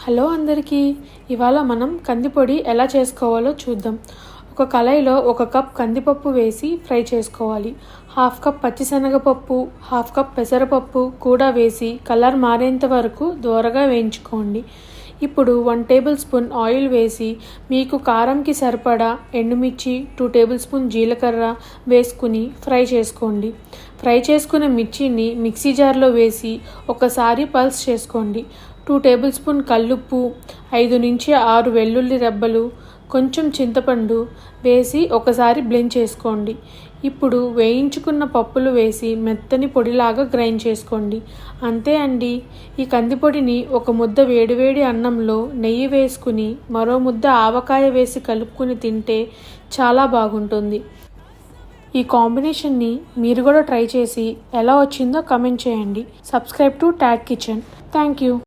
Hello అందరికీ, ఇవాళ మనం కందిపొడి ఎలా చేసుకోవాలో చూద్దాం. ఒక కళాయిలో 1 కప్ కందిపప్పు వేసి ఫ్రై చేసుకోవాలి. 1/2 కప్ పచ్చిశనగపప్పు, 1/2 కప్ పెసరపప్పు కూడా వేసి కలర్ మారేంత వరకు దోరగా వేయించుకోండి. ఇప్పుడు 1 టేబుల్ స్పూన్ ఆయిల్ వేసి మీకు కారంకి సరిపడా ఎండుమిర్చి, 2 టేబుల్ స్పూన్ జీలకర్ర వేసుకుని ఫ్రై చేసుకోండి. ఫ్రై చేసుకున్న మిర్చిని మిక్సీ జార్లో వేసి ఒకసారి పల్స్ చేసుకోండి. 2 టేబుల్ స్పూన్ కల్లుప్పు, 5 నుంచి 6 వెల్లుల్లి రెబ్బలు, కొంచెం చింతపండు వేసి ఒకసారి బ్లెండ్ చేసుకోండి. ఇప్పుడు వేయించుకున్న పప్పులు వేసి మెత్తని పొడిలాగా గ్రైండ్ చేసుకోండి. అంతే అండి. ఈ కందిపొడిని ఒక ముద్ద వేడివేడి అన్నంలో నెయ్యి వేసుకుని మరో ముద్ద ఆవకాయ వేసి కలుపుకుని తింటే చాలా బాగుంటుంది. ఈ కాంబినేషన్ని మీరు కూడా ట్రై చేసి ఎలా వచ్చిందో కమెంట్ చేయండి. Subscribe to tag kitchen. Thank you.